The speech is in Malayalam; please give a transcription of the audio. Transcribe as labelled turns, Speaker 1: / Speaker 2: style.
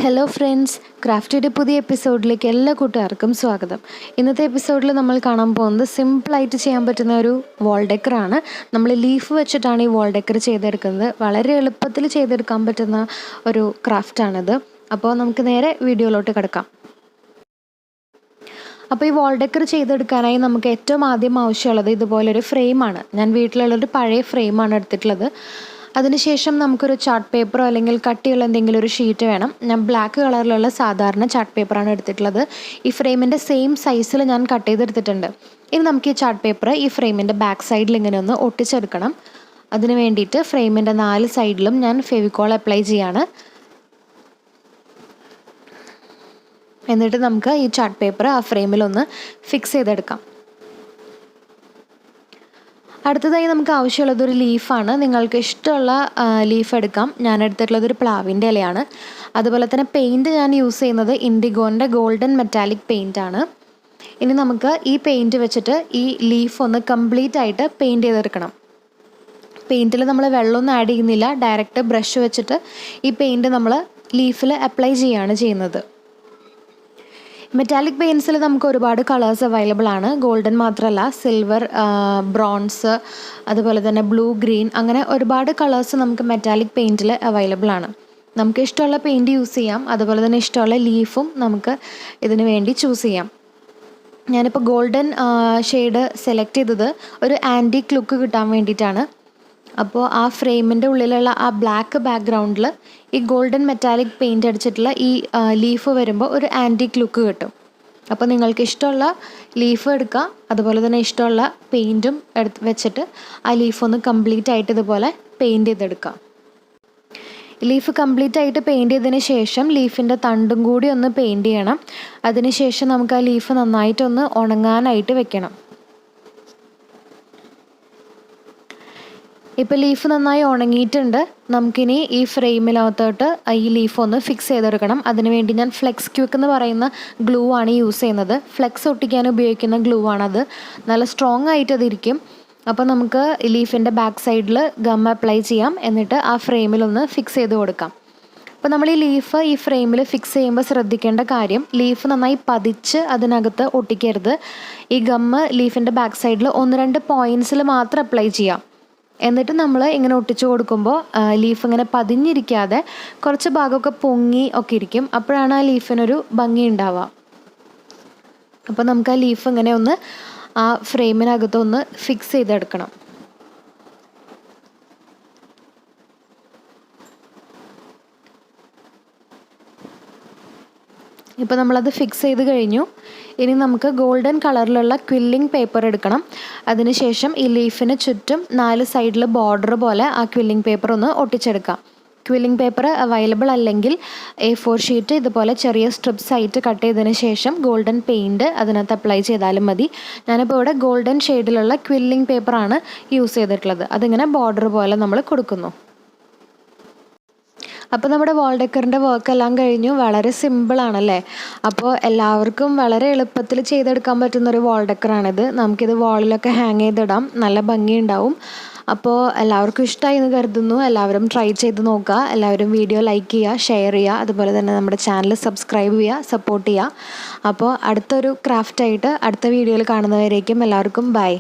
Speaker 1: ഹലോ ഫ്രണ്ട്സ്, ക്രാഫ്റ്റിയുടെ പുതിയ എപ്പിസോഡിലേക്ക് എല്ലാ കൂട്ടുകാർക്കും സ്വാഗതം. ഇന്നത്തെ എപ്പിസോഡിൽ നമ്മൾ കാണാൻ പോകുന്നത് സിമ്പിളായിട്ട് ചെയ്യാൻ പറ്റുന്ന ഒരു വാൾ ഡെക്കറാണ്. നമ്മൾ ലീഫ് വെച്ചിട്ടാണ് ഈ വാൾ ഡെക്കർ ചെയ്തെടുക്കുന്നത്. വളരെ എളുപ്പത്തിൽ ചെയ്തെടുക്കാൻ പറ്റുന്ന ഒരു ക്രാഫ്റ്റാണിത്. അപ്പോൾ നമുക്ക് നേരെ വീഡിയോയിലോട്ട് കിടക്കാം. അപ്പോൾ ഈ വാൾ ഡെക്കർ ചെയ്തെടുക്കാനായി നമുക്ക് ഏറ്റവും ആദ്യം ആവശ്യമുള്ളത് ഇതുപോലൊരു ഫ്രെയിമാണ്. ഞാൻ വീട്ടിലുള്ളൊരു പഴയ ഫ്രെയിമാണ് എടുത്തിട്ടുള്ളത്. അതിനുശേഷം നമുക്കൊരു ചാർട്ട് പേപ്പറോ അല്ലെങ്കിൽ കട്ടിയുള്ള എന്തെങ്കിലും ഒരു ഷീറ്റ് വേണം. ഞാൻ ബ്ലാക്ക് കളറിലുള്ള സാധാരണ ചാർട്ട് പേപ്പറാണ് എടുത്തിട്ടുള്ളത്. ഈ ഫ്രെയിമിൻ്റെ സെയിം സൈസിൽ ഞാൻ കട്ട് ചെയ്തെടുത്തിട്ടുണ്ട്. ഇനി നമുക്ക് ഈ ചാർട്ട് പേപ്പർ ഈ ഫ്രെയിമിൻ്റെ ബാക്ക് സൈഡിൽ ഇങ്ങനെ ഒന്ന് ഒട്ടിച്ചെടുക്കണം. അതിന് വേണ്ടിയിട്ട് ഫ്രെയിമിൻ്റെ 4 സൈഡിലും ഞാൻ ഫെവിക്കോൾ അപ്ലൈ ചെയ്യാണ്. എന്നിട്ട് നമുക്ക് ഈ ചാർട്ട് പേപ്പർ ആ ഫ്രെയിമിലൊന്ന് ഫിക്സ് ചെയ്തെടുക്കാം. അടുത്തതായി നമുക്ക് ആവശ്യമുള്ളത് ഒരു ലീഫാണ്. നിങ്ങൾക്ക് ഇഷ്ടമുള്ള ലീഫ് എടുക്കാം. ഞാൻ എടുത്തിട്ടുള്ളത് ഒരു പ്ലാവിൻ്റെ ഇലയാണ്. അതുപോലെ തന്നെ പെയിൻറ്റ് ഞാൻ യൂസ് ചെയ്യുന്നത് ഇൻഡിഗോൻ്റെ ഗോൾഡൻ മെറ്റാലിക് പെയിൻ്റാണ്. ഇനി നമുക്ക് ഈ പെയിൻറ്റ് വെച്ചിട്ട് ഈ ലീഫ് ഒന്ന് കംപ്ലീറ്റ് ആയിട്ട് പെയിൻറ്റ് ചെയ്തെടുക്കണം. പെയിൻറ്റിൽ നമ്മൾ വെള്ളമൊന്നും ആഡ് ചെയ്യുന്നില്ല. ഡയറക്റ്റ് ബ്രഷ് വെച്ചിട്ട് ഈ പെയിൻറ്റ് നമ്മൾ ലീഫിൽ അപ്ലൈ ചെയ്യുകയാണ് ചെയ്യുന്നത്. മെറ്റാലിക് പെയിൻസിൽ നമുക്ക് ഒരുപാട് കളേഴ്സ് അവൈലബിൾ ആണ്. ഗോൾഡൻ മാത്രമല്ല, സിൽവർ, ബ്രോൺസ്, അതുപോലെ തന്നെ ബ്ലൂ, ഗ്രീൻ, അങ്ങനെ ഒരുപാട് കളേഴ്സ് നമുക്ക് മെറ്റാലിക് പെയിൻറ്റിൽ അവൈലബിൾ ആണ്. നമുക്ക് ഇഷ്ടമുള്ള പെയിൻറ്റ് യൂസ് ചെയ്യാം. അതുപോലെ തന്നെ ഇഷ്ടമുള്ള ലീഫും നമുക്ക് ഇതിന് വേണ്ടി ചൂസ് ചെയ്യാം. ഞാനിപ്പോൾ ഗോൾഡൻ ഷെയ്ഡ് സെലക്ട് ചെയ്തത് ഒരു ആൻറ്റിക് ലുക്ക് കിട്ടാൻ വേണ്ടിയിട്ടാണ്. അപ്പോൾ ആ ഫ്രെയിമിൻ്റെ ഉള്ളിലുള്ള ആ ബ്ലാക്ക് ബാക്ക്ഗ്രൗണ്ടിൽ ഈ ഗോൾഡൻ മെറ്റാലിക് പെയിൻറ്റ് അടിച്ചിട്ടുള്ള ഈ ലീഫ് വരുമ്പോൾ ഒരു ആൻറ്റിക് ലുക്ക് കിട്ടും. അപ്പോൾ നിങ്ങൾക്ക് ഇഷ്ടമുള്ള ലീഫ് എടുക്കുക. അതുപോലെ തന്നെ ഇഷ്ടമുള്ള പെയിൻറ്റും വെച്ചിട്ട് ആ ലീഫ് ഒന്ന് കംപ്ലീറ്റ് ആയിട്ട് ഇതുപോലെ പെയിൻറ്റ് ചെയ്തെടുക്കാം. ലീഫ് കംപ്ലീറ്റ് ആയിട്ട് പെയിൻറ്റ് ചെയ്തതിന് ശേഷം ലീഫിൻ്റെ തണ്ടും കൂടി ഒന്ന് പെയിൻറ്റ് ചെയ്യണം. അതിന് ശേഷം നമുക്ക് ആ ലീഫ് നന്നായിട്ടൊന്ന് ഉണങ്ങാനായിട്ട് വെക്കണം. ഇപ്പോൾ ലീഫ് നന്നായി ഉണങ്ങിയിട്ടുണ്ട്. നമുക്കിനി ഈ ഫ്രെയിമിനകത്തോട്ട് ഈ ലീഫ് ഒന്ന് ഫിക്സ് ചെയ്തെടുക്കണം. അതിനുവേണ്ടി ഞാൻ ഫ്ലെക്സ് ക്വിക്ക് എന്ന് പറയുന്ന ഗ്ലൂ ആണ് യൂസ് ചെയ്യുന്നത്. ഫ്ലെക്സ് ഒട്ടിക്കാൻ ഉപയോഗിക്കുന്ന ഗ്ലൂ ആണത്. നല്ല സ്ട്രോങ് ആയിട്ട് അതിരിക്കും. അപ്പോൾ നമുക്ക് ലീഫിൻ്റെ ബാക്ക് സൈഡിൽ ഗം അപ്ലൈ ചെയ്യാം. എന്നിട്ട് ആ ഫ്രെയിമിലൊന്ന് ഫിക്സ് ചെയ്ത് കൊടുക്കാം. അപ്പോൾ നമ്മൾ ഈ ലീഫ് ഈ ഫ്രെയിമിൽ ഫിക്സ് ചെയ്യുമ്പോൾ ശ്രദ്ധിക്കേണ്ട കാര്യം, ലീഫ് നന്നായി പതിച്ച് അതിനകത്ത് ഒട്ടിക്കരുത്. ഈ ഗമ്മ് ലീഫിൻ്റെ ബാക്ക് സൈഡിൽ 1-2 പോയിൻറ്റ്സിൽ മാത്രം അപ്ലൈ ചെയ്യാം. എന്നിട്ട് നമ്മൾ ഇങ്ങനെ ഒട്ടിച്ചു കൊടുക്കുമ്പോൾ ലീഫ് ഇങ്ങനെ പതിഞ്ഞിരിക്കാതെ കുറച്ച് ഭാഗമൊക്കെ പൊങ്ങി ഒക്കെ ഇരിക്കും. അപ്പോഴാണ് ആ ലീഫിനൊരു ഭംഗി ഉണ്ടാവുക. അപ്പോൾ നമുക്ക് ആ ലീഫ് ഇങ്ങനെ ഒന്ന് ആ ഫ്രെയിമിനകത്തൊന്ന് ഫിക്സ് ചെയ്തെടുക്കണം. ഇപ്പോൾ നമ്മളത് ഫിക്സ് ചെയ്ത് കഴിഞ്ഞു. ഇനി നമുക്ക് ഗോൾഡൻ കളറിലുള്ള ക്വില്ലിംഗ് പേപ്പർ എടുക്കണം. അതിനുശേഷം ഈ ലീഫിന് ചുറ്റും 4 സൈഡിൽ ബോർഡർ പോലെ ആ ക്വില്ലിംഗ് പേപ്പർ ഒന്ന് ഒട്ടിച്ചെടുക്കാം. ക്വില്ലിംഗ് പേപ്പർ അവൈലബിൾ അല്ലെങ്കിൽ A4 ഷീറ്റ് ഇതുപോലെ ചെറിയ സ്ട്രിപ്സ് ആയിട്ട് കട്ട് ചെയ്തതിന് ശേഷം ഗോൾഡൻ പെയിൻറ്റ് അതിനകത്ത് അപ്ലൈ ചെയ്താലും മതി. ഞാനിപ്പോൾ ഇവിടെ ഗോൾഡൻ ഷെയ്ഡിലുള്ള ക്വില്ലിംഗ് പേപ്പറാണ് യൂസ് ചെയ്തിട്ടുള്ളത്. അതിങ്ങനെ ബോർഡർ പോലെ നമ്മൾ കൊടുക്കുന്നു. അപ്പോൾ നമ്മുടെ വാൾ ഡെക്കറിൻ്റെ വർക്കെല്ലാം കഴിഞ്ഞു. വളരെ സിമ്പിളാണല്ലേ? അപ്പോൾ എല്ലാവർക്കും വളരെ എളുപ്പത്തിൽ ചെയ്തെടുക്കാൻ പറ്റുന്നൊരു വാൾ ഡെക്കറാണിത്. നമുക്കിത് വാളിലൊക്കെ ഹാങ് ചെയ്തിടാം. നല്ല ഭംഗിയുണ്ടാവും. അപ്പോൾ എല്ലാവർക്കും ഇഷ്ടമായി എന്ന് കരുതുന്നു. എല്ലാവരും ട്രൈ ചെയ്ത് നോക്കുക. എല്ലാവരും വീഡിയോ ലൈക്ക് ചെയ്യുക, ഷെയർ ചെയ്യുക. അതുപോലെ തന്നെ നമ്മുടെ ചാനൽ സബ്സ്ക്രൈബ് ചെയ്യുക, സപ്പോർട്ട് ചെയ്യുക. അപ്പോൾ അടുത്തൊരു ക്രാഫ്റ്റായിട്ട് അടുത്ത വീഡിയോയിൽ കാണുന്നവരേക്കും എല്ലാവർക്കും ബൈ.